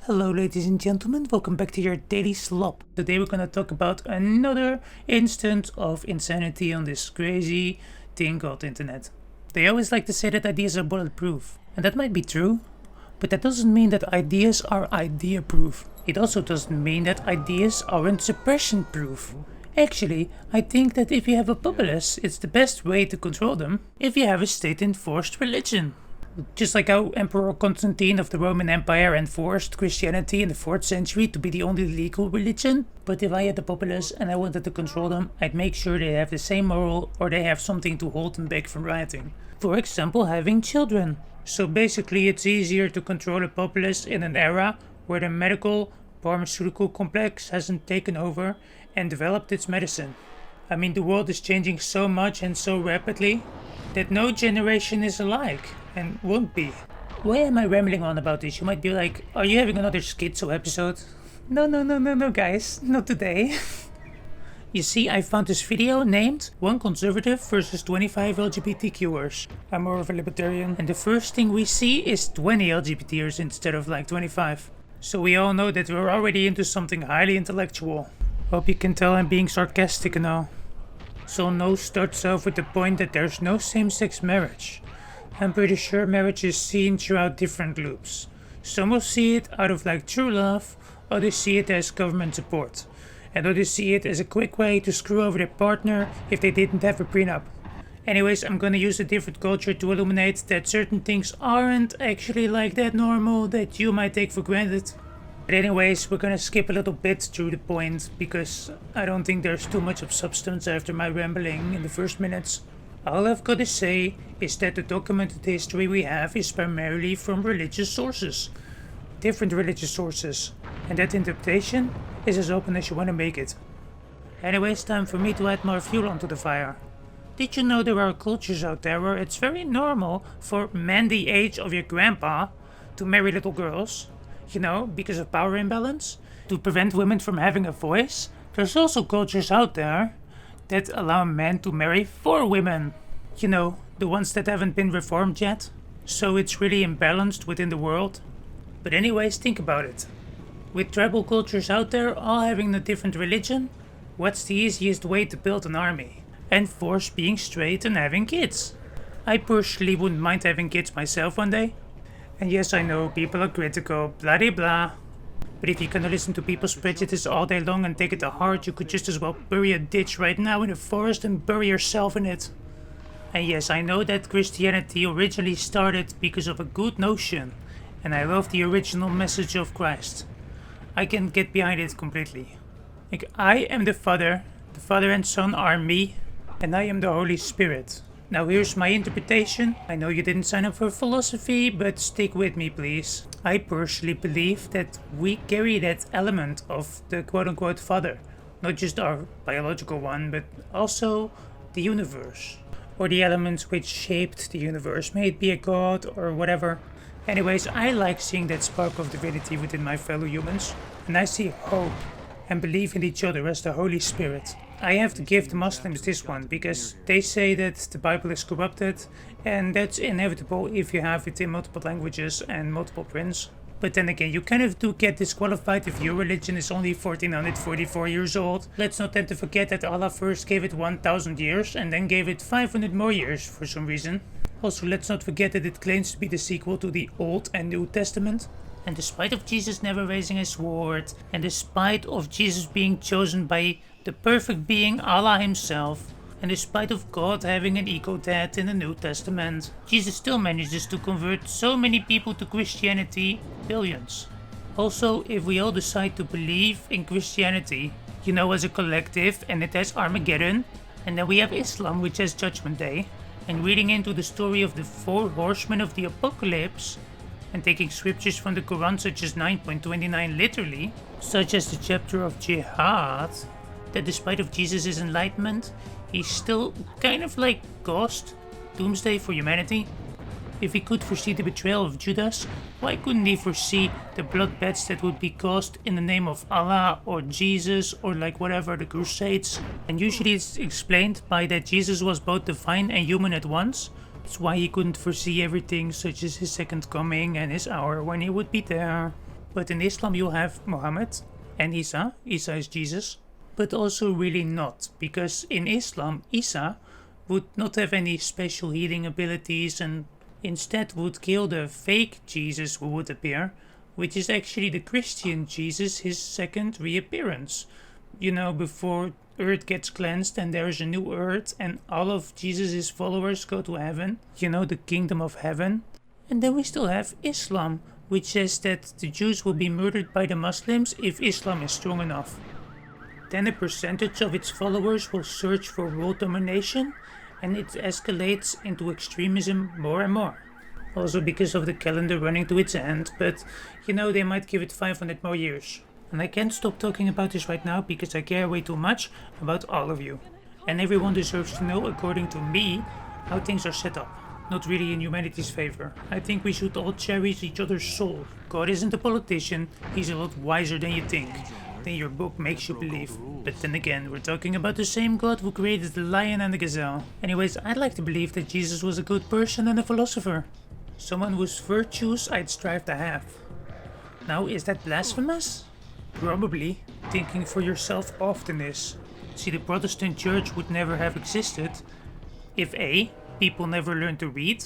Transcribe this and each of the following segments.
Hello ladies and gentlemen, welcome back to your Daily Slop. Today we're gonna talk about another instance of insanity on this crazy thing called internet. They always like to say that ideas are bulletproof, and that might be true, but that doesn't mean that ideas are idea-proof. It also doesn't mean that ideas aren't suppression-proof. Actually, I think that if you have a populace, it's the best way to control them if you have a state-enforced religion. Just like how Emperor Constantine of the Roman Empire enforced Christianity in the 4th century to be the only legal religion. But if I had the populace and I wanted to control them, I'd make sure they have the same moral or they have something to hold them back from rioting. For example, having children. So basically it's easier to control a populace in an era where the medical pharmaceutical complex hasn't taken over and developed its medicine. I mean, the world is changing so much and so rapidly that no generation is alike. And won't be. Why am I rambling on about this? You might be like, are you having another schizo episode? No guys, not today. You see, I found this video named 1 conservative versus 25 LGBTQers. I'm more of a libertarian. And the first thing we see is 20 LGBTers instead of like 25. So we all know that we're already into something highly intellectual. Hope you can tell I'm being sarcastic and all. So Knowles starts off with the point that there's no same-sex marriage. I'm pretty sure marriage is seen throughout different loops. Some will see it out of like true love, others see it as government support, and others see it as a quick way to screw over their partner if they didn't have a prenup. Anyways, I'm gonna use a different culture to illuminate that certain things aren't actually like that normal that you might take for granted. But anyways, we're gonna skip a little bit through the point because I don't think there's too much of substance after my rambling in the first minutes. All I've got to say is that the documented history we have is primarily from religious sources. Different religious sources. And that interpretation is as open as you want to make it. Anyways, time for me to add more fuel onto the fire. Did you know there are cultures out there where it's very normal for men the age of your grandpa to marry little girls? You know, because of power imbalance? To prevent women from having a voice? There's also cultures out there that allow men to marry 4 women. You know, the ones that haven't been reformed yet. So it's really imbalanced within the world. But anyways, think about it. With tribal cultures out there all having a different religion, what's the easiest way to build an army? Enforce being straight and having kids. I personally wouldn't mind having kids myself one day. And yes, I know people are critical, blah de blah. But if you're gonna listen to people's prejudice all day long and take it to heart, you could just as well bury a ditch right now in the forest and bury yourself in it. And yes, I know that Christianity originally started because of a good notion, and I love the original message of Christ. I can get behind it completely. Like, I am the Father and Son are me, and I am the Holy Spirit. Now here's my interpretation. I know you didn't sign up for philosophy, but stick with me please. I personally believe that we carry that element of the quote-unquote Father. Not just our biological one, but also the universe. Or the elements which shaped the universe, may it be a god or whatever. Anyways, I like seeing that spark of divinity within my fellow humans. And I see hope and believe in each other as the Holy Spirit. I have to give the Muslims this one, because they say that the Bible is corrupted, and that's inevitable if you have it in multiple languages and multiple prints. But then again, you kind of do get disqualified if your religion is only 1444 years old. Let's not tend to forget that Allah first gave it 1000 years, and then gave it 500 more years for some reason. Also, let's not forget that it claims to be the sequel to the Old and New Testament. And despite of Jesus never raising a sword, and despite of Jesus being chosen by the perfect being Allah himself, and despite of God having an ego-dad in the New Testament, Jesus still manages to convert so many people to Christianity, billions. Also, if we all decide to believe in Christianity, you know, as a collective, and it has Armageddon, and then we have Islam which has Judgment Day, and reading into the story of the 4 horsemen of the apocalypse, and taking scriptures from the Quran such as 9.29 literally, such as the chapter of Jihad, that despite of Jesus' enlightenment, he's still kind of like Ghost, doomsday for humanity. If he could foresee the betrayal of Judas, why couldn't he foresee the bloodbaths that would be caused in the name of Allah or Jesus or like whatever, the Crusades? And usually it's explained by that Jesus was both divine and human at once. That's why he couldn't foresee everything, such as his second coming and his hour when he would be there. But in Islam you have Muhammad and Isa. Isa is Jesus. But also really not, because in Islam, Isa would not have any special healing abilities and instead would kill the fake Jesus who would appear, which is actually the Christian Jesus, his second reappearance. You know, before Earth gets cleansed and there's a new Earth and all of Jesus' followers go to heaven, you know, the kingdom of heaven. And then we still have Islam, which says that the Jews will be murdered by the Muslims if Islam is strong enough. Then a percentage of its followers will search for world domination, and it escalates into extremism more and more. Also because of the calendar running to its end, but you know, they might give it 500 more years. And I can't stop talking about this right now because I care way too much about all of you. And everyone deserves to know, according to me, how things are set up. Not really in humanity's favor. I think we should all cherish each other's soul. God isn't a politician, he's a lot wiser than you think. Than your book makes you believe. But then again, we're talking about the same God who created the lion and the gazelle. Anyways, I'd like to believe that Jesus was a good person and a philosopher. Someone whose virtues I'd strive to have. Now, is that blasphemous? Probably. Thinking for yourself often is. See, the Protestant church would never have existed if A, people never learned to read,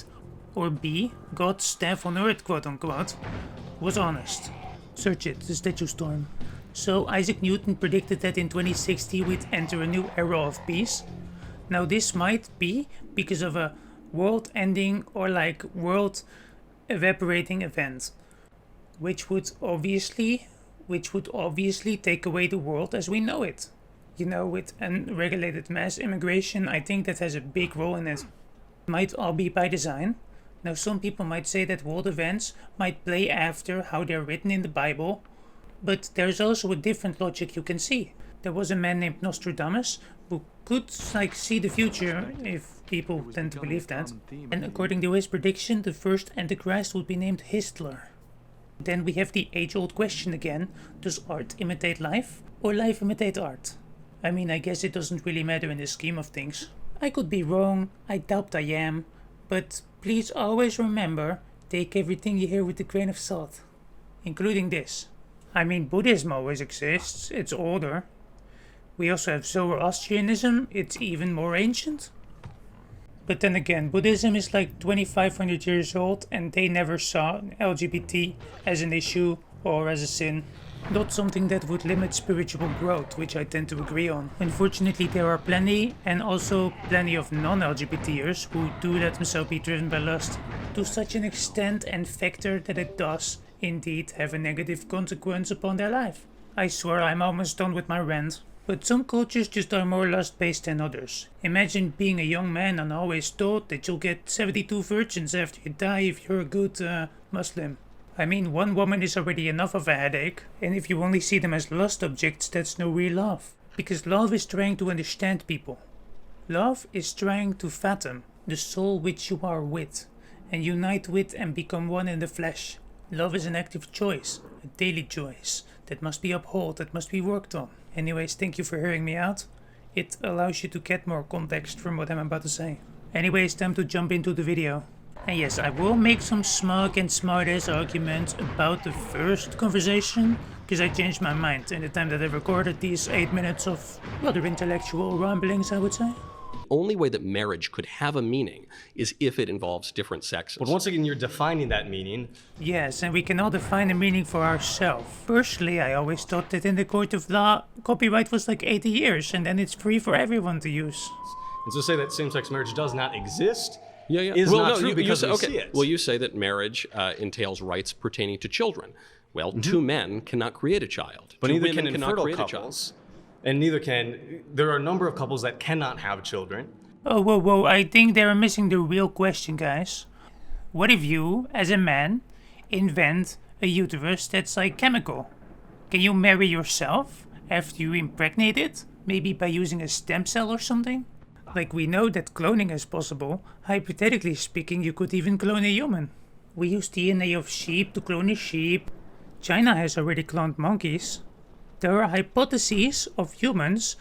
or B, God's staff on earth, quote unquote, was honest. Search it, the statue storm. So Isaac Newton predicted that in 2060 we'd enter a new era of peace. Now this might be because of a world-ending or like world-evaporating event, which would obviously take away the world as we know it. You know, with unregulated mass immigration, I think that has a big role in it. Might all be by design. Now some people might say that world events might play after how they're written in the Bible, but there's also a different logic you can see. There was a man named Nostradamus who could see the future, if people tend to believe that. And according to his prediction, the first Antichrist would be named Hitler. Then we have the age-old question again, does art imitate life or life imitate art? I mean, I guess it doesn't really matter in the scheme of things. I could be wrong, I doubt I am, but please always remember, take everything you hear with a grain of salt, including this. I mean, Buddhism always exists, it's older. We also have Zoroastrianism, it's even more ancient. But then again, Buddhism is like 2500 years old and they never saw LGBT as an issue or as a sin. Not something that would limit spiritual growth, which I tend to agree on. Unfortunately, there are plenty, and also plenty of non-LGBTers who do let themselves be driven by lust to such an extent and factor that it does indeed have a negative consequence upon their life. I swear I'm almost done with my rant. But some cultures just are more lust-based than others. Imagine being a young man and always told that you'll get 72 virgins after you die if you're a good Muslim. I mean, one woman is already enough of a headache, and if you only see them as lust objects, that's no real love. Because love is trying to understand people. Love is trying to fathom the soul which you are with, and unite with and become one in the flesh. Love is an active choice, a daily choice, that must be upheld, that must be worked on. Anyways, thank you for hearing me out. It allows you to get more context from what I'm about to say. Anyways, time to jump into the video. And yes, I will make some smug and smart-ass arguments about the first conversation, because I changed my mind in the time that I recorded these 8 minutes of rather intellectual ramblings, I would say. Only way that marriage could have a meaning is if it involves different sexes. But once again, you're defining that meaning. Yes, and we can all define a meaning for ourselves. Personally, I always thought that in the court of law, copyright was like 80 years, and then it's free for everyone to use. And so say that same-sex marriage does not exist Yeah. is well, not no, true you because say, we okay. see it. Well, you say that marriage entails rights pertaining to children. Well, two men cannot create a child. But two neither women can cannot infertile create couples. And neither can... There are a number of couples that cannot have children. Oh, whoa, I think they're missing the real question, guys. What if you, as a man, invent a uterus that's like chemical? Can you marry yourself after you impregnate it? Maybe by using a stem cell or something? Like, we know that cloning is possible. Hypothetically speaking, you could even clone a human. We use DNA of sheep to clone a sheep. China has already cloned monkeys. There are hypotheses of humans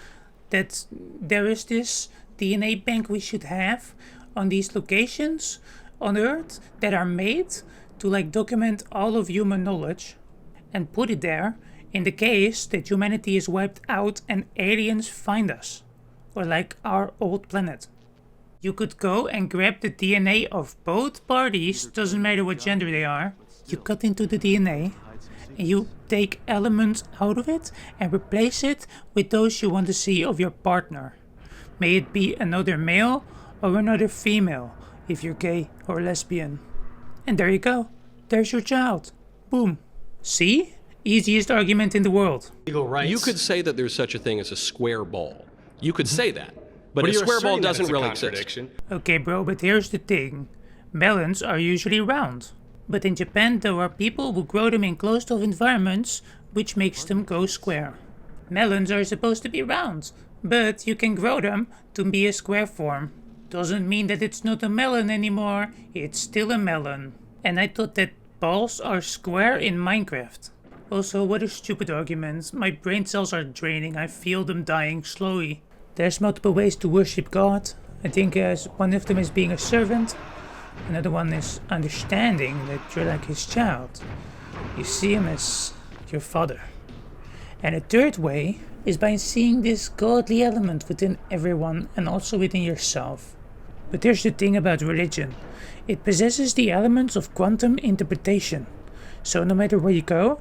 that there is this DNA bank we should have on these locations on Earth that are made to like document all of human knowledge. and put it there in the case that humanity is wiped out and aliens find us, or like our old planet. You could go and grab the DNA of both parties, doesn't matter what gender they are. You cut into the DNA and you take elements out of it and replace it with those you want to see of your partner. May it be another male or another female, if you're gay or lesbian. And there you go. There's your child. Boom. See? Easiest argument in the world. Legal rights. You could say that there's such a thing as a square ball. You could say that. But a you're square ball asserting that doesn't it's a really exist. contradiction. Okay, bro, but here's the thing. Melons are usually round. But in Japan, there are people who grow them in closed-off environments, which makes them go square. Melons are supposed to be round, but you can grow them to be a square form. Doesn't mean that it's not a melon anymore, it's still a melon. And I thought that balls are square in Minecraft. Also, what a stupid argument. My brain cells are draining, I feel them dying slowly. There's multiple ways to worship God. I think one of them is being a servant. Another one is understanding that you're like his child. You see him as your father. And a third way is by seeing this godly element within everyone and also within yourself. But here's the thing about religion. It possesses the elements of quantum interpretation. So no matter where you go,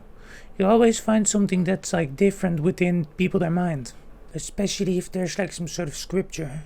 you always find something that's like different within people their mind. Especially if there's like some sort of scripture.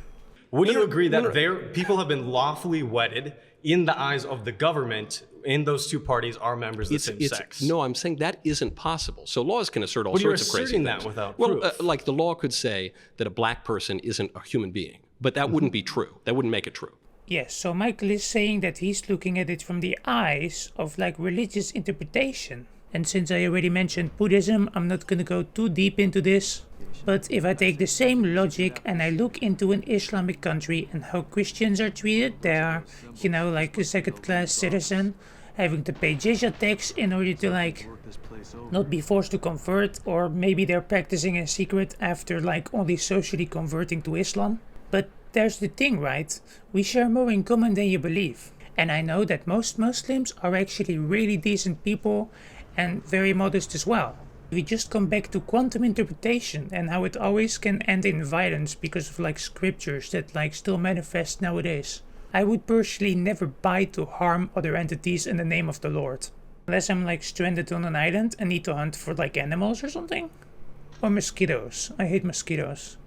Would you agree that people have been lawfully wedded in the eyes of the government, and those two parties are members of the same sex? No, I'm saying that isn't possible. So laws can assert all sorts of crazy asserting things. that without well, proof. like the law could say that a black person isn't a human being, but that wouldn't be true. That wouldn't make it true. Yes, so Michael is saying that he's looking at it from the eyes of like religious interpretation. And since I already mentioned Buddhism, I'm not gonna go too deep into this. But if I take the same logic and I look into an Islamic country and how Christians are treated there, you know, like a second-class citizen, having to pay jizya tax in order to like not be forced to convert, or maybe they're practicing in secret after like only socially converting to Islam. But there's the thing, right? We share more in common than you believe. And I know that most Muslims are actually really decent people and very modest as well. We just come back to quantum interpretation and how it always can end in violence because of like scriptures that like still manifest nowadays. I would personally never buy to harm other entities in the name of the Lord. Unless I'm like stranded on an island and need to hunt for like animals or something. Or mosquitoes. I hate mosquitoes.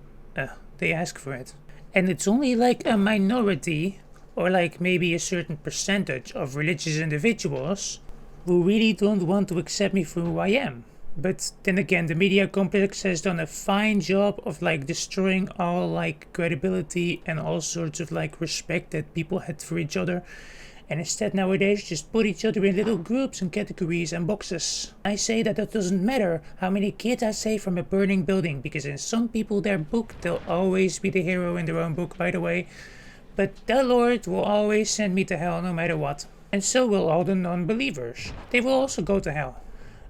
They ask for it. And it's only like a minority, or like maybe a certain percentage of religious individuals who really don't want to accept me for who I am. But then again, the media complex has done a fine job of like destroying all like credibility and all sorts of like respect that people had for each other. And instead nowadays just put each other in little groups and categories and boxes. I say that it doesn't matter how many kids I save from a burning building, because in some people their book, they'll always be the hero in their own book, by the way. But the Lord will always send me to hell no matter what. And so will all the non-believers. They will also go to hell.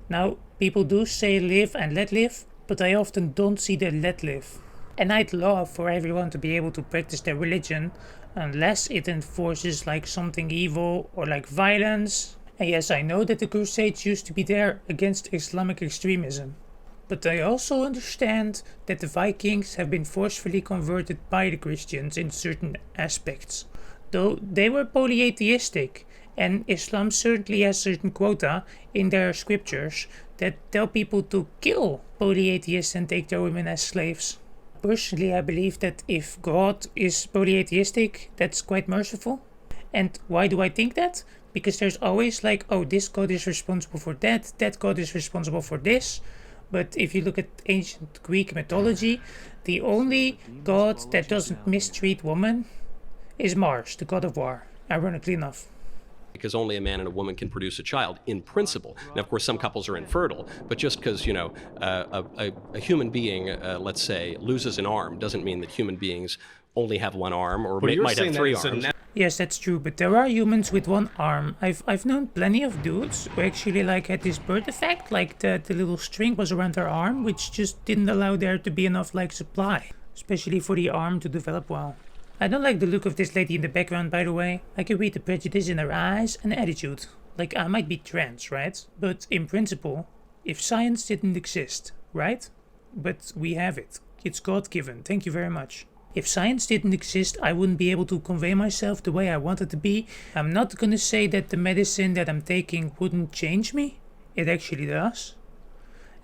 Now, people do say live and let live, but I often don't see the let live. And I'd love for everyone to be able to practice their religion, unless it enforces like something evil or like violence. And yes, I know that the Crusades used to be there against Islamic extremism. But I also understand that the Vikings have been forcefully converted by the Christians in certain aspects. Though they were polyatheistic, and Islam certainly has certain quota in their scriptures that tell people to kill polyatheists and take their women as slaves. Personally, I believe that if God is polyatheistic, that's quite merciful. And why do I think that? Because there's always like, oh, this God is responsible for that God is responsible for this. But if you look at ancient Greek mythology, the only god that doesn't mistreat women is Mars, the god of war, ironically enough. Because only a man and a woman can produce a child, in principle. Now, of course, some couples are infertile, but just because, you know, a human being, let's say, loses an arm, doesn't mean that human beings only have one arm, or might have three arms. Yes, that's true, but there are humans with one arm. I've known plenty of dudes who actually like had this birth effect, like the little string was around their arm, which just didn't allow there to be enough like supply, especially for the arm to develop well. I don't like the look of this lady in the background, by the way. I can read the prejudice in her eyes and attitude. Like, I might be trans, right? But in principle, if science didn't exist, right? But we have it. It's God-given. Thank you very much. If science didn't exist, I wouldn't be able to convey myself the way I wanted to be. I'm not gonna say that the medicine that I'm taking wouldn't change me. It actually does.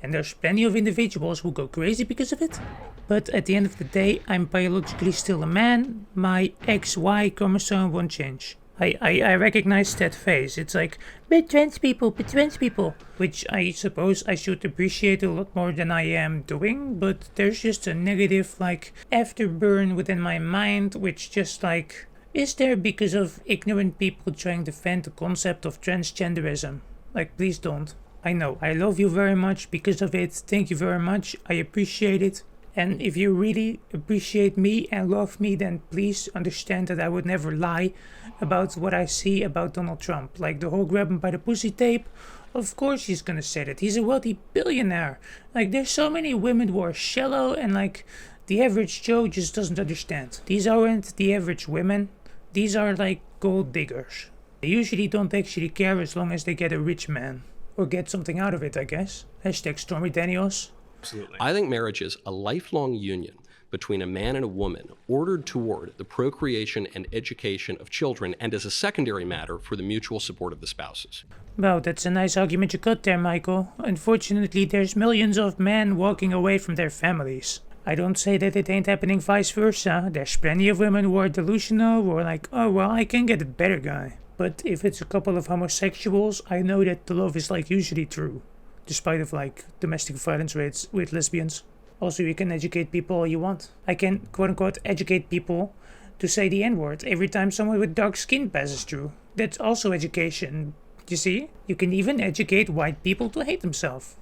And there's plenty of individuals who go crazy because of it. But at the end of the day, I'm biologically still a man. My XY chromosome won't change. I recognize that face. It's like, but trans people, which I suppose I should appreciate a lot more than I am doing, but there's just a negative, like, afterburn within my mind, which just like, is there because of ignorant people trying to defend the concept of transgenderism? Like, please don't. I know, I love you very much because of it. Thank you very much. I appreciate it. And if you really appreciate me and love me, then please understand that I would never lie about what I see about Donald Trump. Like the whole grab him by the pussy tape, of course he's gonna say that. He's a wealthy billionaire. Like there's so many women who are shallow and like the average Joe just doesn't understand. These aren't the average women. These are like gold diggers. They usually don't actually care as long as they get a rich man. Or get something out of it, I guess. Hashtag Stormy Daniels. Absolutely. I think marriage is a lifelong union between a man and a woman ordered toward the procreation and education of children and as a secondary matter for the mutual support of the spouses. Well, that's a nice argument you got there, Michael. Unfortunately, there's millions of men walking away from their families. I don't say that it ain't happening vice versa. There's plenty of women who are delusional, who are like, oh well, I can get a better guy. But if it's a couple of homosexuals, I know that the love is like usually true. Despite of like domestic violence rates with lesbians. Also, you can educate people all you want. I can quote unquote educate people to say the N-word every time someone with dark skin passes through. That's also education. You see? You can even educate white people to hate themselves.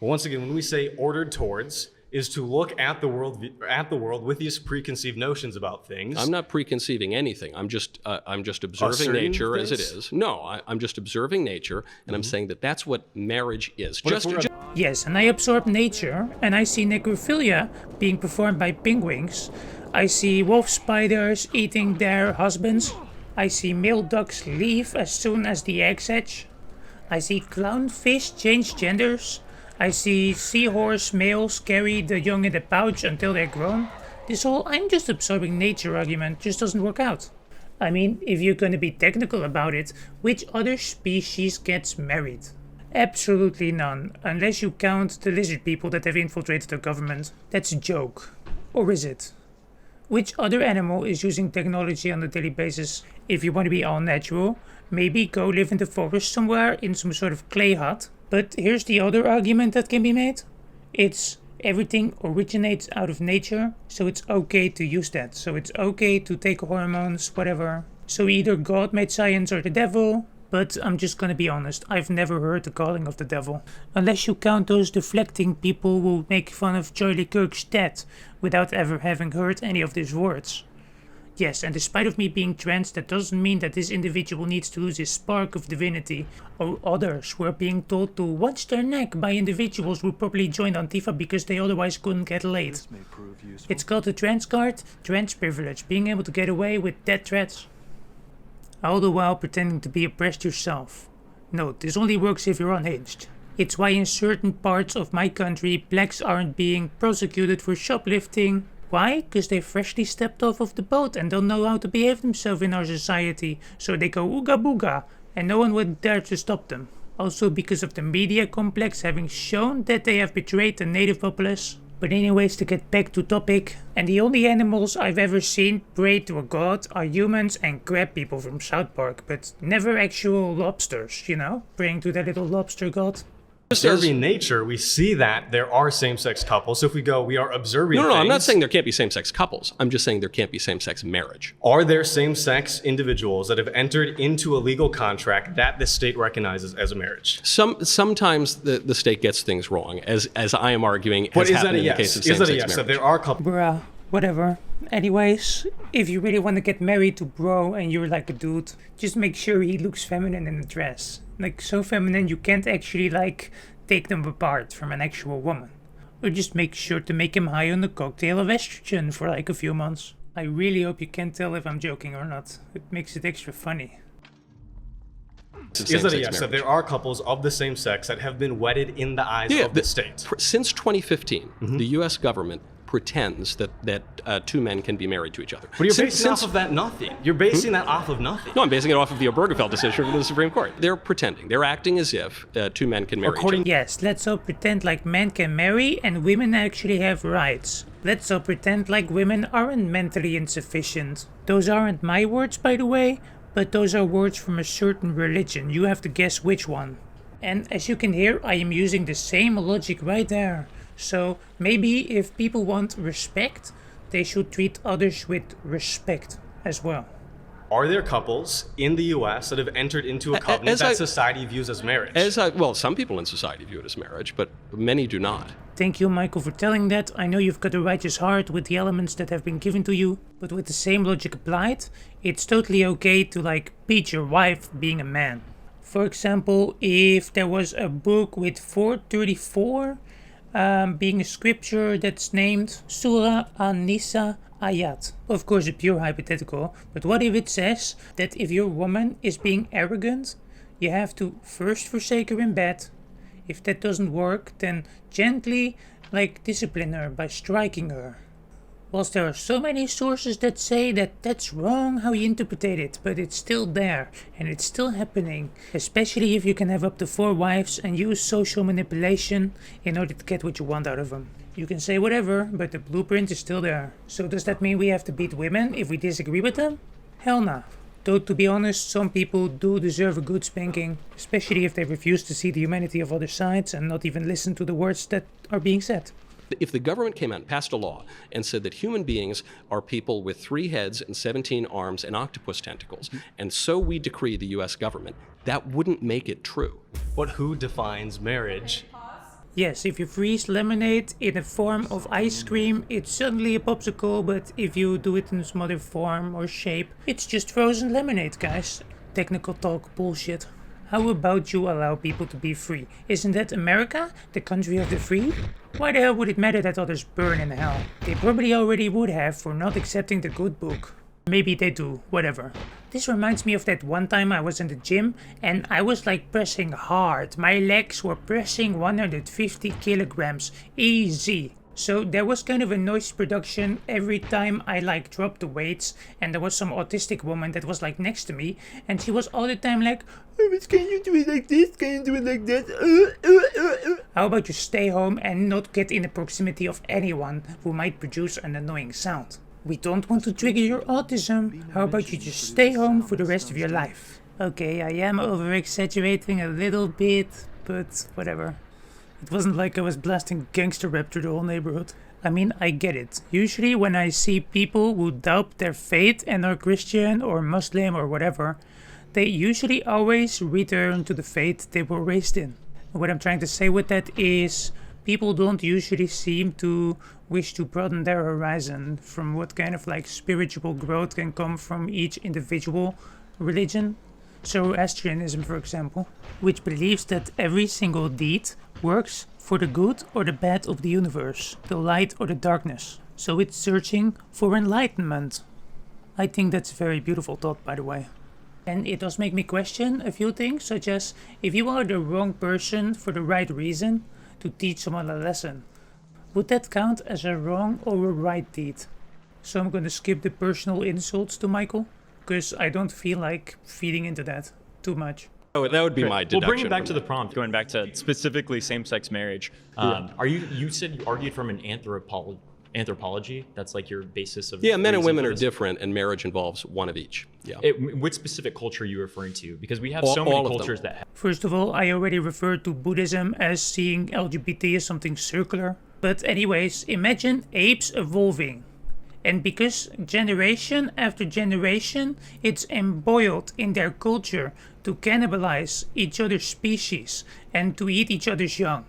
But once again, when we say ordered towards, is to look at the world with these preconceived notions about things. I'm not preconceiving anything. I'm just observing nature as it is. No, I'm just observing nature, and I'm saying that that's what marriage is. Yes, and I absorb nature, and I see necrophilia being performed by penguins. I see wolf spiders eating their husbands. I see male ducks leave as soon as the eggs hatch. I see clownfish change genders. I see seahorse males carry the young in the pouch until they're grown. This whole I'm just absorbing nature argument just doesn't work out. I mean, if you're gonna be technical about it, which other species gets married? Absolutely none, unless you count the lizard people that have infiltrated the government. That's a joke. Or is it? Which other animal is using technology on a daily basis? If you want to be all natural, maybe go live in the forest somewhere in some sort of clay hut. But here's the other argument that can be made. It's everything originates out of nature, so it's okay to use that. So it's okay to take hormones, whatever. So either God made science or the devil. But I'm just gonna be honest, I've never heard the calling of the devil. Unless you count those deflecting people who make fun of Charlie Kirk's dad without ever having heard any of these words. Yes, and despite of me being trans, that doesn't mean that this individual needs to lose his spark of divinity, or others who are being told to watch their neck by individuals who probably joined Antifa because they otherwise couldn't get laid. It's called the trans card, trans privilege, being able to get away with death threats. All the while pretending to be oppressed yourself. No, this only works if you're unhinged. It's why in certain parts of my country, blacks aren't being prosecuted for shoplifting. Why? Because they freshly stepped off of the boat and don't know how to behave themselves in our society, so they go ooga booga, and no one would dare to stop them. Also because of the media complex having shown that they have betrayed the native populace. But anyways, to get back to topic, and the only animals I've ever seen pray to a god are humans and crab people from South Park, but never actual lobsters, you know, praying to their little lobster god. Observing nature, we see that there are same-sex couples. So if we go, we are observing No, things. I'm not saying there can't be same-sex couples. I'm just saying there can't be same-sex marriage. Are there same-sex individuals that have entered into a legal contract that the state recognizes as a marriage? Sometimes the state gets things wrong, as I am arguing, But has is that happened a in the yes? case of Is that a same-sex yes? marriage. That there are couples. Bruh, whatever. Anyways, if you really want to get married to bro and you're like a dude, just make sure he looks feminine in a dress. Like so feminine you can't actually like take them apart from an actual woman. Or just make sure to make him high on a cocktail of estrogen for like a few months. I really hope you can't tell if I'm joking or not. It makes it extra funny. Is that a yes? So there are couples of the same sex that have been wedded in the eyes of the state. Since 2015, the U.S. government pretends that two men can be married to each other. But you're basing off of that nothing. You're basing that off of nothing. No, I'm basing it off of the Obergefell decision from the Supreme Court. They're pretending. They're acting as if two men can marry each other. Yes, let's all pretend like men can marry and women actually have rights. Let's all pretend like women aren't mentally insufficient. Those aren't my words, by the way, but those are words from a certain religion. You have to guess which one. And as you can hear, I am using the same logic right there. So maybe if people want respect, they should treat others with respect as well. Are there couples in the U.S. that have entered into a covenant that society views as marriage? Well, some people in society view it as marriage, but many do not. Thank you, Michael, for telling that. I know you've got a righteous heart with the elements that have been given to you, but with the same logic applied, it's totally okay to beat your wife being a man. For example, if there was a book with 434, being a scripture that's named Surah An-Nisa Ayat. Of course, a pure hypothetical, but what if it says that if your woman is being arrogant, you have to first forsake her in bed. If that doesn't work, then gently, discipline her by striking her. Whilst there are so many sources that say that that's wrong how you interpret it, but it's still there, and it's still happening, especially if you can have up to 4 wives and use social manipulation in order to get what you want out of them. You can say whatever, but the blueprint is still there. So does that mean we have to beat women if we disagree with them? Hell nah. Though to be honest, some people do deserve a good spanking, especially if they refuse to see the humanity of other sides and not even listen to the words that are being said. If the government came out and passed a law and said that human beings are people with 3 heads and 17 arms and octopus tentacles, and so we decree the U.S. government, that wouldn't make it true. But who defines marriage? Yes, if you freeze lemonade in a form of ice cream, it's suddenly a popsicle, but if you do it in some other form or shape, it's just frozen lemonade, guys. Technical talk bullshit. How about you allow people to be free? Isn't that America, the country of the free? Why the hell would it matter that others burn in hell? They probably already would have for not accepting the good book. Maybe they do, whatever. This reminds me of that one time I was in the gym and I was pressing hard. My legs were pressing 150 kilograms, easy. So there was kind of a noise production every time I dropped the weights, and there was some autistic woman that was next to me, and she was all the time oh, can you do it like this? Can you do it like that? How about you stay home and not get in the proximity of anyone who might produce an annoying sound? We don't want to trigger your autism. How about you just stay home for the rest of your life? Okay, I am over-exaggerating a little bit, but whatever. It wasn't like I was blasting gangster rap through the whole neighborhood. I mean, I get it. Usually when I see people who doubt their faith and are Christian or Muslim or whatever, they usually always return to the faith they were raised in. What I'm trying to say with that is people don't usually seem to wish to broaden their horizon from what kind of spiritual growth can come from each individual religion. Zoroastrianism, for example, which believes that every single deed works for the good or the bad of the universe, the light or the darkness. So it's searching for enlightenment. I think that's a very beautiful thought, by the way. And it does make me question a few things, such as if you are the wrong person for the right reason to teach someone a lesson, would that count as a wrong or a right deed? So I'm going to skip the personal insults to Michael, because I don't feel like feeding into that too much. Oh, that would be my deduction. Well, bringing back to the prompt, going back to specifically same-sex marriage. You said you argued from an anthropology? That's your basis of... Yeah, men and women are different, and marriage involves one of each. Yeah. Which specific culture are you referring to? Because we have so many cultures that have... First of all, I already referred to Buddhism as seeing LGBT as something circular. But anyways, imagine apes evolving. And because generation after generation, it's embroiled in their culture to cannibalize each other's species and to eat each other's young.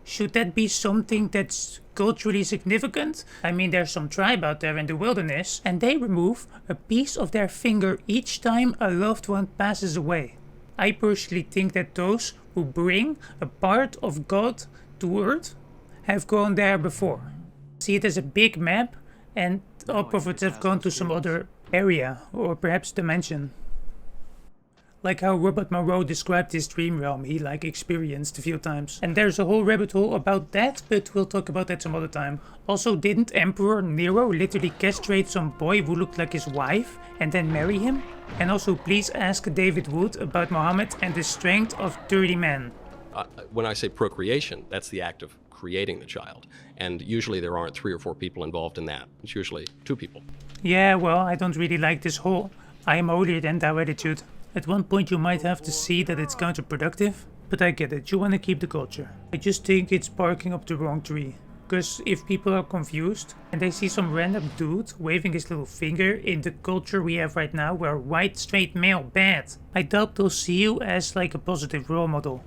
Should that be something that's culturally significant? I mean, there's some tribe out there in the wilderness and they remove a piece of their finger each time a loved one passes away. I personally think that those who bring a part of God to earth have gone there before. See it as a big map, and our prophets have gone to some other area or perhaps dimension. Like how Robert Monroe described his dream realm he experienced a few times. And there's a whole rabbit hole about that, but we'll talk about that some other time. Also, didn't Emperor Nero literally castrate some boy who looked like his wife and then marry him? And also, please ask David Wood about Muhammad and the strength of 30 men. When I say procreation, that's the act of creating the child. And usually there aren't 3 or 4 people involved in that. It's usually 2 people. Yeah, well, I don't really like this whole I am holier than thou attitude. At one point you might have to see that it's counterproductive, but I get it, you want to keep the culture. I just think it's barking up the wrong tree. Because if people are confused and they see some random dude waving his little finger in the culture we have right now where white straight male bad, I doubt they'll see you as like a positive role model.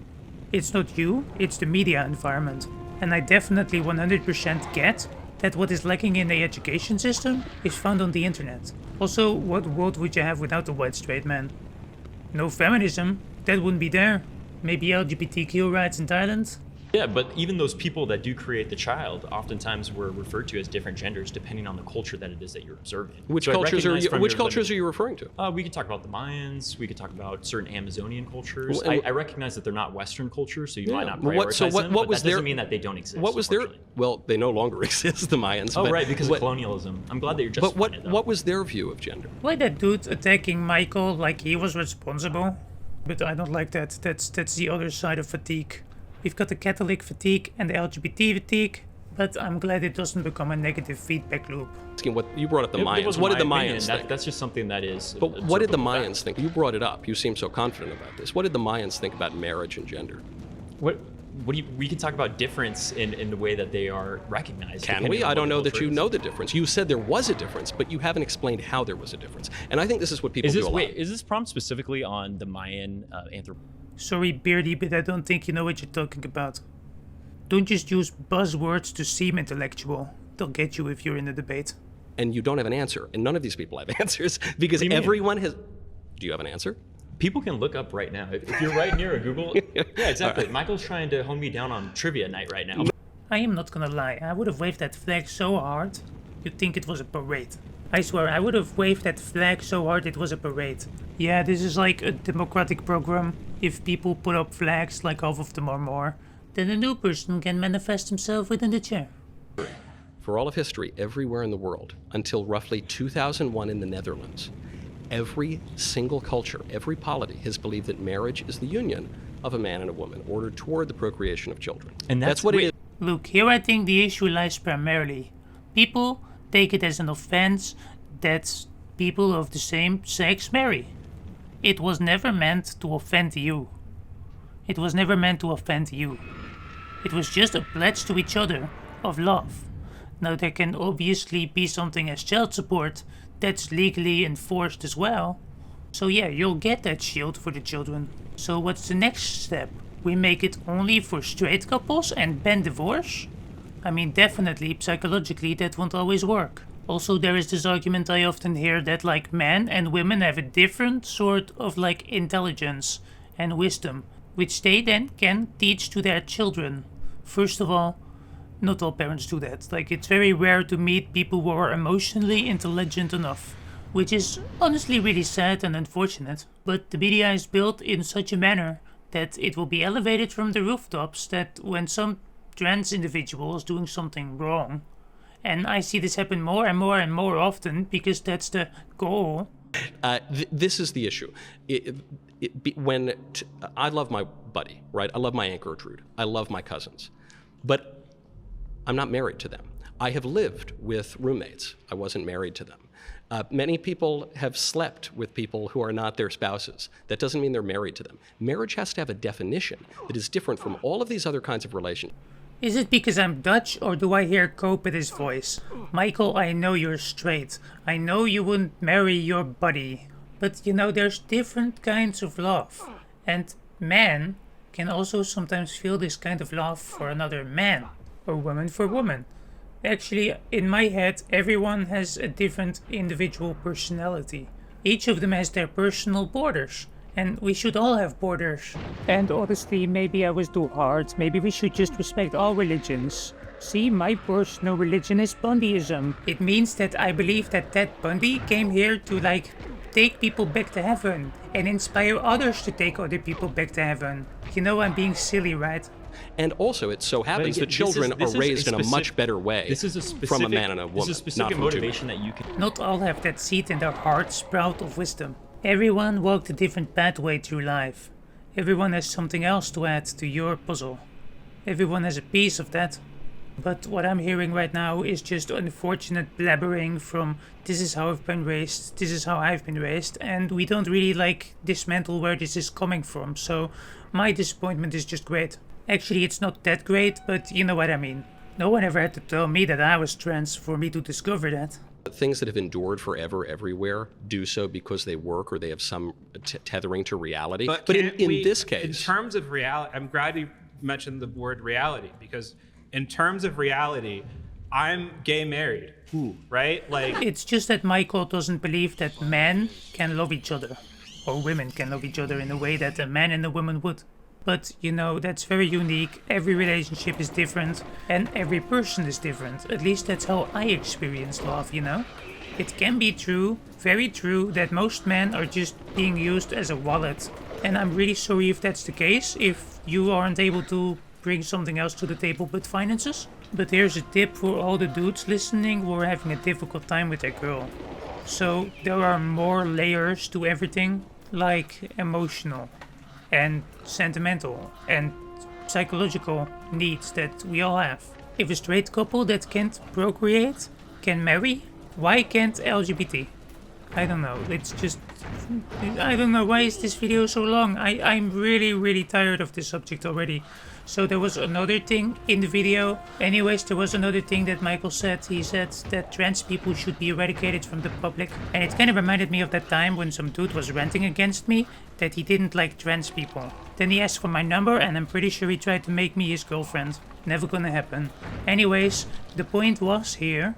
It's not you, it's the media environment. And I definitely 100% get that what is lacking in the education system is found on the internet. Also, what world would you have without the white straight man? No feminism, that wouldn't be there. Maybe LGBTQ rights in Thailand? Yeah, but even those people that do create the child oftentimes were referred to as different genders depending on the culture that it is that you're observing. Which So I cultures recognize are you referring to? We could talk about the Mayans. We could talk about certain Amazonian cultures. Well, I recognize that they're not Western cultures, so you might not Well, prioritize them. what But was that doesn't their- mean that they don't exist. What was their? unfortunately. Well, they no longer exist, the Mayans. Oh, but right, because what- of colonialism. I'm glad that you're But justifying it, though. what was their view of gender? Why that dude attacking Michael like he was responsible? But I don't like that. That's the other side of fatigue. We've got the Catholic fatigue and the LGBT fatigue, but I'm glad it doesn't become a negative feedback loop. Asking what you brought up the It Mayans. wasn't What did the my opinion. Mayans That- think? That's just something that is. But what did the observable Mayans fact. think? You brought it up. You seem so confident about this. What did the Mayans think about marriage and gender? What do you? We can talk about difference in the way that they are recognized. Can depending we? on I don't what know the that you culture know is. the difference. You said there was a difference, but you haven't explained how there was a difference. And I think this is what people do a lot. Is this prompt specifically on the Mayan Sorry, Beardy, but I don't think you know what you're talking about. Don't just use buzzwords to seem intellectual. They'll get you if you're in a debate. And you don't have an answer. And none of these people have answers because do you mean? everyone has. Do you have an answer? People can look up right now. If you're right near a Google, yeah, exactly. Michael's trying to hone me down on trivia night right now. I am not gonna lie, I would have waved that flag so hard, you'd think it was a parade. I swear, I would have waved that flag so hard it was a parade. Yeah, this is like a democratic program. If people put up flags, like half of them or more, then a new person can manifest himself within the chair. For all of history, everywhere in the world, until roughly 2001 in the Netherlands, every single culture, every polity has believed that marriage is the union of a man and a woman, ordered toward the procreation of children. And that's what it is. Look, here I think the issue lies primarily. People take it as an offense that people of the same sex marry. It was never meant to offend you. It was never meant to offend you. It was just a pledge to each other of love. Now there can obviously be something as child support that's legally enforced as well. So yeah, you'll get that shield for the children. So what's the next step? We make it only for straight couples and ban divorce? I mean, definitely, psychologically, that won't always work. Also, there is this argument I often hear that like men and women have a different sort of like intelligence and wisdom, which they then can teach to their children. First of all, not all parents do that. Like, it's very rare to meet people who are emotionally intelligent enough, which is honestly really sad and unfortunate. But the media is built in such a manner that it will be elevated from the rooftops that when some trans individual is doing something wrong, and I see this happen more and more and more often because that's the goal. This is the issue. I love my buddy, right? I love my Aunt Gertrude. I love my cousins. But I'm not married to them. I have lived with roommates. I wasn't married to them. Many people have slept with people who are not their spouses. That doesn't mean they're married to them. Marriage has to have a definition that is different from all of these other kinds of relationships. Is it because I'm Dutch or do I hear cope with his voice? Michael, I know you're straight. I know you wouldn't marry your buddy. But you know, there's different kinds of love. And men can also sometimes feel this kind of love for another man. Or woman for woman. Actually, in my head, everyone has a different individual personality. Each of them has their personal borders. And we should all have borders. And honestly, maybe I was too hard. Maybe we should just respect all religions. See, my personal religion is Bundyism. It means that I believe that Ted Bundy came here to, like, take people back to heaven and inspire others to take other people back to heaven. You know I'm being silly, right? And also, it so happens again, that children this are is raised in a specific- much better way This is a specific, from a man and a woman, This is a specific not from two men. motivation that you can. Not all have that seed in their heart sprout of wisdom. Everyone walked a different pathway through life. Everyone has something else to add to your puzzle. Everyone has a piece of that. But what I'm hearing right now is just unfortunate blabbering from this is how I've been raised, this is how I've been raised, and we don't really dismantle where this is coming from, so my disappointment is just great. Actually, it's not that great, but you know what I mean. No one ever had to tell me that I was trans for me to discover that. Things that have endured forever everywhere do so because they work or they have some tethering to reality. But in this case... In terms of reality, I'm glad you mentioned the word reality, because in terms of reality, I'm gay married, right? It's just that Michael doesn't believe that men can love each other, or women can love each other in a way that a man and a woman would. But, you know, that's very unique. Every relationship is different, and every person is different. At least that's how I experience love, you know? It can be true, very true, that most men are just being used as a wallet. And I'm really sorry if that's the case, if you aren't able to bring something else to the table but finances. But here's a tip for all the dudes listening who are having a difficult time with their girl. So there are more layers to everything, like emotional and sentimental and psychological needs that we all have. If a straight couple that can't procreate can marry, why can't LGBT? I don't know, it's just... I don't know, why is this video so long? I'm really tired of this subject already. So there was another thing in the video. Anyways, there was another thing that Michael said. He said that trans people should be eradicated from the public. And it kind of reminded me of that time when some dude was ranting against me that he didn't like trans people. Then he asked for my number and I'm pretty sure he tried to make me his girlfriend. Never gonna happen. Anyways, the point was here,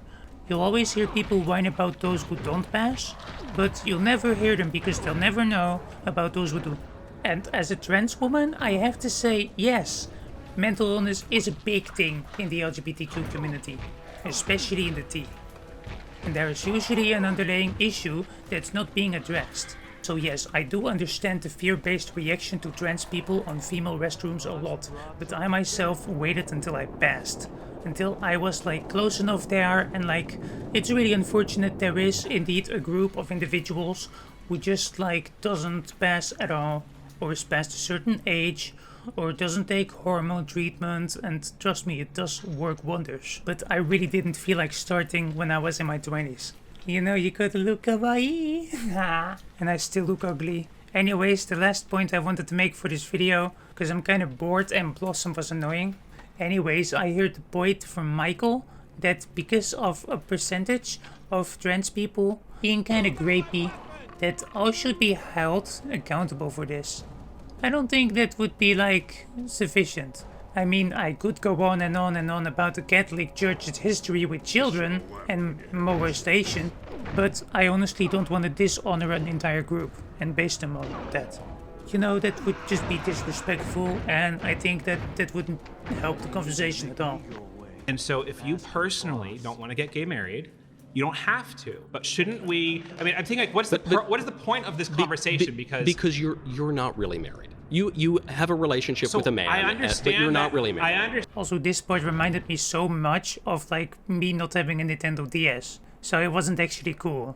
you'll always hear people whine about those who don't pass, but you'll never hear them because they'll never know about those who do. And as a trans woman, I have to say, yes, mental illness is a big thing in the LGBTQ community, especially in the T. And there is usually an underlying issue that's not being addressed. So yes, I do understand the fear-based reaction to trans people on female restrooms a lot, but I myself waited until I passed. Until I was close enough there, and it's really unfortunate there is indeed a group of individuals who just doesn't pass at all, or is past a certain age, or doesn't take hormone treatment, and trust me, it does work wonders. But I really didn't feel like starting when I was in my 20s. You know, you gotta look kawaii. And I still look ugly. Anyways, the last point I wanted to make for this video, because I'm kind of bored and Blossom was annoying. Anyways, I heard the point from Michael that because of a percentage of trans people being kind of grapey, that all should be held accountable for this. I don't think that would be sufficient. I mean, I could go on and on and on about the Catholic Church's history with children and molestation, but I honestly don't want to dishonor an entire group and base them on that. You know, that would just be disrespectful, and I think that wouldn't help the conversation at all. And so if you personally don't want to get gay married, you don't have to. But shouldn't we? I mean, I'm thinking what is the point of this conversation? Because you're not really married. You have a relationship with a man, I understand but you're not really married. I understand. Also, this part reminded me so much of me not having a Nintendo DS, so it wasn't actually cool.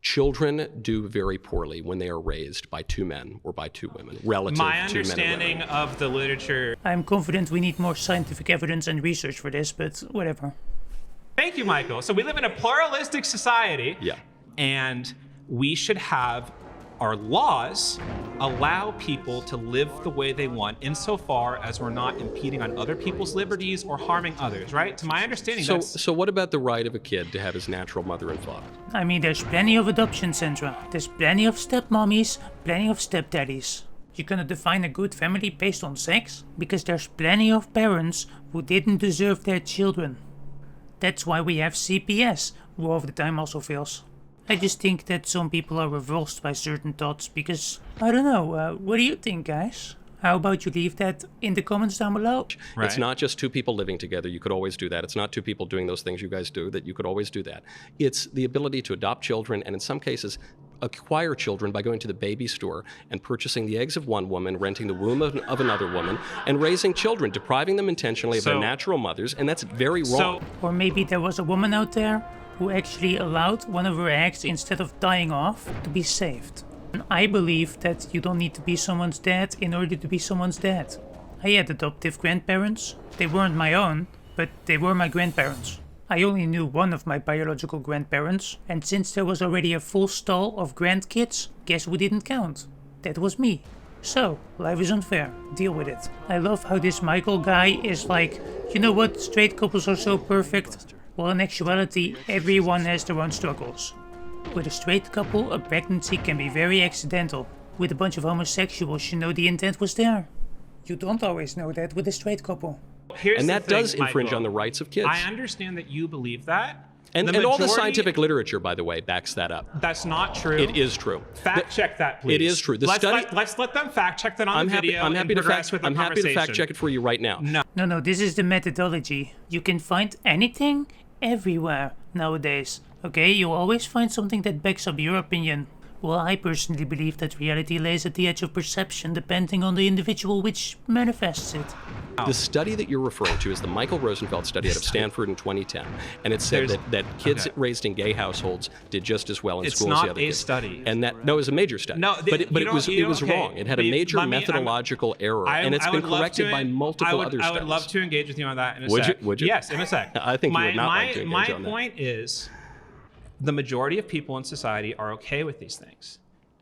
Children do very poorly when they are raised by two men or by two women, relative My to men and understanding women. of the literature. I'm confident we need more scientific evidence and research for this, but whatever. Thank you, Michael. So we live in a pluralistic society. Yeah. And we should have our laws allow people to live the way they want insofar as we're not impeding on other people's liberties or harming others, right? To my understanding, So what about the right of a kid to have his natural mother and father? I mean, there's plenty of adoption, Sandra. There's plenty of stepmommies, plenty of stepdaddies. You're gonna define a good family based on sex? Because there's plenty of parents who didn't deserve their children. That's why we have CPS, who over the time also fails. I just think that some people are revolted by certain thoughts because, I don't know, what do you think, guys? How about you leave that in the comments down below? Right. It's not just two people living together. You could always do that. It's not two people doing those things you guys do that you could always do that. It's the ability to adopt children and in some cases acquire children by going to the baby store and purchasing the eggs of one woman, renting the womb of another woman, and raising children, depriving them intentionally of their natural mothers, and that's very wrong. Or maybe there was a woman out there who actually allowed one of her eggs, instead of dying off, to be saved. And I believe that you don't need to be someone's dad in order to be someone's dad. I had adoptive grandparents. They weren't my own, but they were my grandparents. I only knew one of my biological grandparents, and since there was already a full stall of grandkids, guess who didn't count? That was me. So, life is unfair. Deal with it. I love how this Michael guy is like, you know what, straight couples are so perfect? Well, in actuality, everyone has their own struggles. With a straight couple, a pregnancy can be very accidental. With a bunch of homosexuals, you know the intent was there. You don't always know that with a straight couple. And that does infringe on the rights of kids. I understand that you believe that. And all the scientific literature, by the way, backs that up. That's not true. It is true. Fact check that, please. It is true. Let's let them fact check that on the video. I'm happy to fact check it for you right now. No, this is the methodology. You can find anything everywhere nowadays. Okay, you'll always find something that backs up your opinion. Well, I personally believe that reality lays at the edge of perception depending on the individual which manifests it. The study that you're referring to is the Michael Rosenfeld study out of Stanford in 2010. And it said that kids raised in gay households did just as well in schools as the other kids. It's not a study. And that, no, it was a major study. No, but it was wrong. It had a major methodological error. And it's been corrected by multiple other studies. I would love to engage with you on that in a sec. Would you? Yes, in a sec. I think you would not like to engage on that. My point is, the majority of people in society are okay with these things.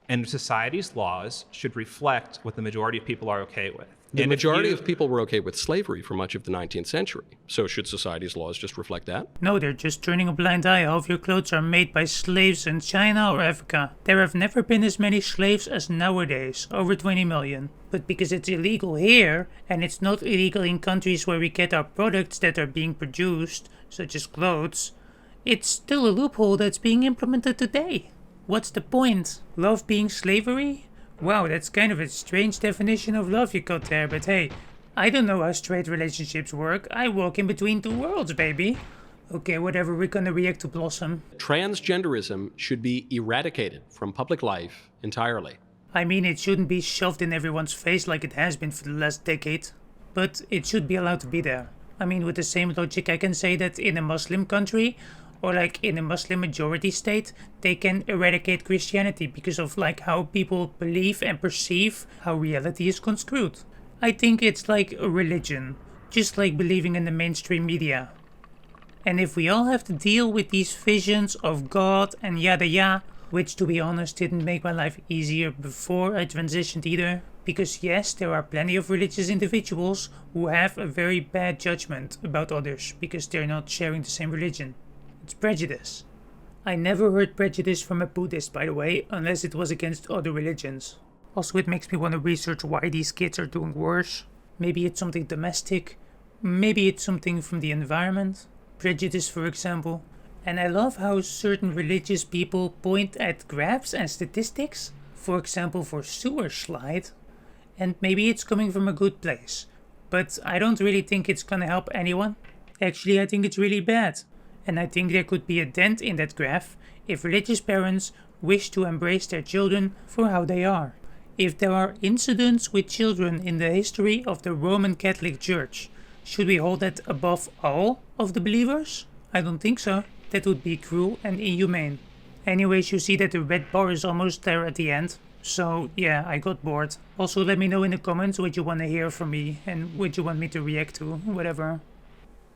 And society's laws should reflect what the majority of people are okay with. The majority of people were okay with slavery for much of the 19th century. So should society's laws just reflect that? No, they're just turning a blind eye how if your clothes are made by slaves in China or Africa. There have never been as many slaves as nowadays, over 20 million. But because it's illegal here, and it's not illegal in countries where we get our products that are being produced, such as clothes, it's still a loophole that's being implemented today. What's the point? Love being slavery? Wow, that's kind of a strange definition of love you got there, but hey, I don't know how straight relationships work. I walk in between two worlds, baby. Okay, whatever, we're gonna react to Blossom. Transgenderism should be eradicated from public life entirely. I mean, it shouldn't be shoved in everyone's face like it has been for the last decade, but it should be allowed to be there. I mean, with the same logic, I can say that in a Muslim country, or like in a Muslim majority state, they can eradicate Christianity because of like how people believe and perceive how reality is construed. I think it's like a religion, just like believing in the mainstream media. And if we all have to deal with these visions of God and yada yada, which to be honest didn't make my life easier before I transitioned either, because yes, there are plenty of religious individuals who have a very bad judgment about others because they're not sharing the same religion. It's prejudice. I never heard prejudice from a Buddhist, by the way, unless it was against other religions. Also, it makes me want to research why these kids are doing worse. Maybe it's something domestic. Maybe it's something from the environment. Prejudice, for example. And I love how certain religious people point at graphs and statistics. For example, for sewer slide. And maybe it's coming from a good place. But I don't really think it's gonna help anyone. Actually, I think it's really bad. And I think there could be a dent in that graph if religious parents wish to embrace their children for how they are. If there are incidents with children in the history of the Roman Catholic Church, should we hold that above all of the believers? I don't think so. That would be cruel and inhumane. Anyways, you see that the red bar is almost there at the end. So yeah, I got bored. Also, let me know in the comments what you want to hear from me and what you want me to react to, whatever.